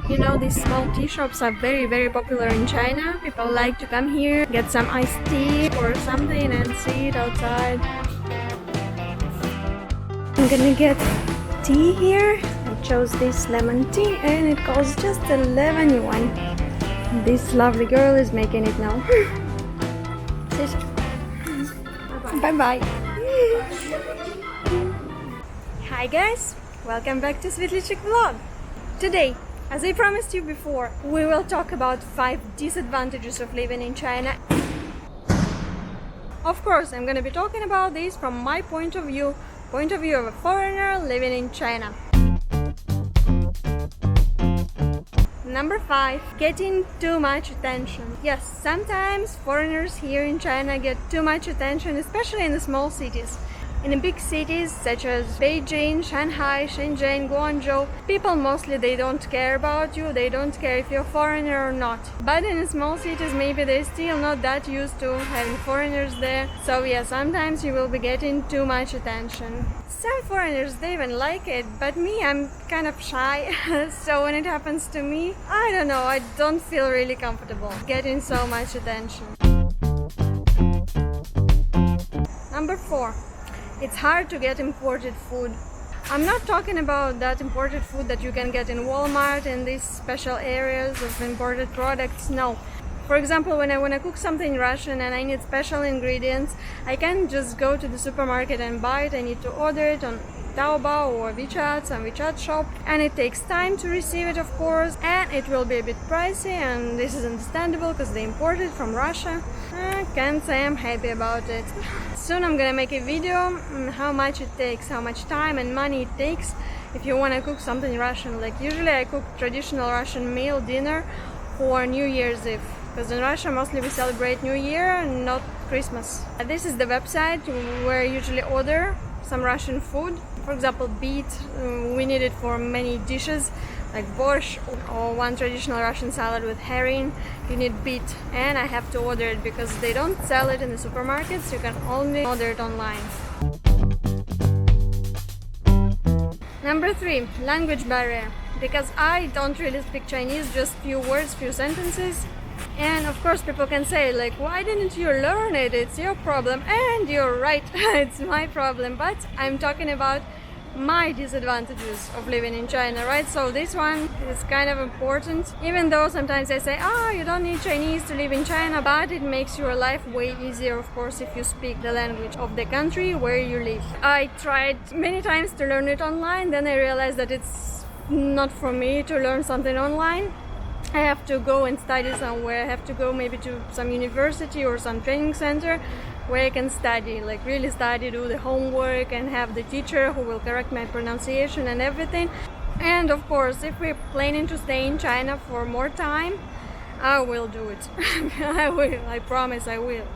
You know, these small tea shops are very popular in China. People like to come here, get some iced tea or something and see it outside. I'm gonna get tea here. I chose this lemon tea and it costs just 11 yuan. This lovely girl is making it now. Bye bye. Hi guys, welcome back to Svetlychik Vlog. Today, as I promised you before, we will talk about 5 disadvantages of living in China. Of course, I'm gonna be talking about this from my point of view of a foreigner living in China. Number 5, getting too much attention. Yes, sometimes foreigners here in China get too much attention, especially in the small cities. In the big cities such as Beijing, Shanghai, Shenzhen, Guangzhou, people mostly they don't care about you, they don't care if you're a foreigner or not. But in the small cities maybe they're still not that used to having foreigners there. So yeah, sometimes you will be getting too much attention. Some foreigners they even like it, but me, I'm kind of shy. So when it happens to me, I don't know, I don't feel really comfortable getting so much attention. Number 4. It's hard to get imported food. I'm not talking about that imported food that you can get in Walmart and these special areas of imported products, no. For example, when I want to cook something Russian and I need special ingredients, I can't just go to the supermarket and buy it. I need to order it on Taobao or WeChat, some WeChat shop, and it takes time to receive it, of course, and it will be a bit pricey, and this is understandable because they import it from Russia. I can't say I'm happy about it. Soon I'm gonna make a video on how much it takes, how much time and money it takes if you want to cook something Russian. Like usually I cook traditional Russian meal dinner for New Year's Eve, because in Russia mostly we celebrate New Year, not Christmas. This is the website where I usually order some Russian food. For example, beet, we need it for many dishes like borscht or one traditional Russian salad with herring. You need beet, and I have to order it because they don't sell it in the supermarkets. You can only order it online. Number 3, language barrier. Because I don't really speak Chinese, just few words, few sentences. And of course people can say like, why didn't you learn it? It's your problem. And you're right, it's my problem. But I'm talking about my disadvantages of living in China, right? So this one is kind of important. Even though sometimes I say, you don't need Chinese to live in China, but it makes your life way easier, of course, if you speak the language of the country where you live. I tried many times to learn it online, then I realized that it's not for me to learn something online. I have to go and study somewhere. I have to go maybe to some university or some training center where I can study, like really study, do the homework and have the teacher who will correct my pronunciation and everything. And of course, if we're planning to stay in China for more time, I will do it. I will, I promise I will.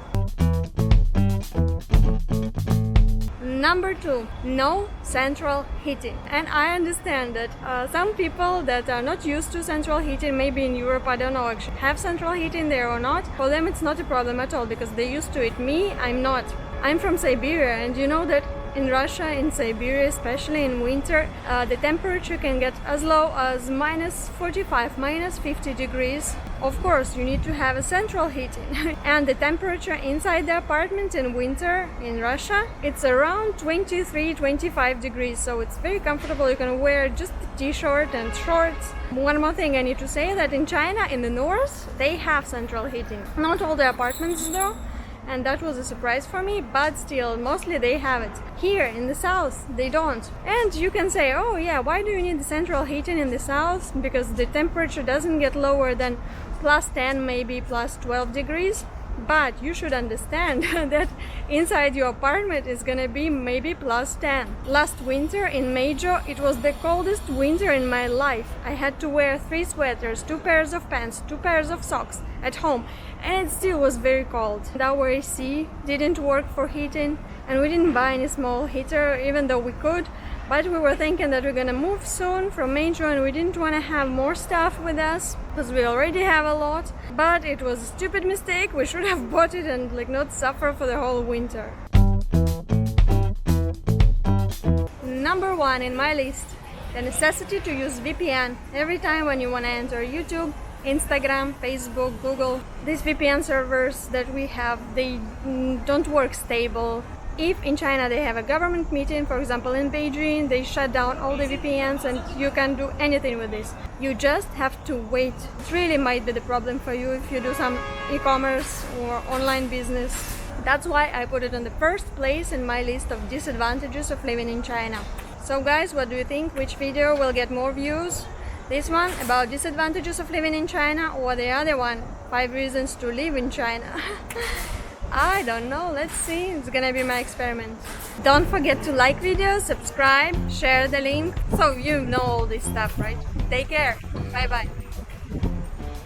Number 2, no central heating. And I understand that some people that are not used to central heating, maybe in Europe, I don't know, actually have central heating there or not, for them it's not a problem at all because they're used to it. Me, I'm not. I'm from Siberia, and you know that in Russia, in Siberia, especially in winter, the temperature can get as low as minus 45, minus 50 degrees. Of course, you need to have a central heating. And the temperature inside the apartment in winter in Russia, it's around 23, 25 degrees. So it's very comfortable. You can wear just a t-shirt and shorts. One more thing I need to say, that in China, in the north, they have central heating. Not all the apartments though. And that was a surprise for me, but still, mostly they have it. Here in the south, they don't. And you can say, oh yeah, why do you need the central heating in the south? Because the temperature doesn't get lower than plus 10, maybe plus 12 degrees. But you should understand that inside your apartment is gonna be maybe plus 10. Last winter in Meizhou, it was the coldest winter in my life. I had to wear 3 sweaters, 2 pairs of pants, 2 pairs of socks at home, and it still was very cold. And our AC didn't work for heating, and we didn't buy any small heater, even though we could. But we were thinking that we're gonna move soon from Meizhou, and we didn't want to have more stuff with us because we already have a lot. But it was a stupid mistake. We should have bought it and not suffer for the whole winter. Number 1 in my list, the necessity to use VPN every time when you want to enter YouTube, Instagram, Facebook, Google. These VPN servers that we have, they don't work stable. If in China they have a government meeting, for example in Beijing, they shut down all the VPNs and you can't do anything with this. You just have to wait. It really might be the problem for you if you do some e-commerce or online business. That's why I put it on the first place in my list of disadvantages of living in China. So guys, what do you think? Which video will get more views? This one about disadvantages of living in China, or the other one, 5 reasons to live in China? I don't know, let's see, it's gonna be my experiment. Don't forget to like videos, subscribe, share the link, so you know all this stuff, right? Take care, bye bye.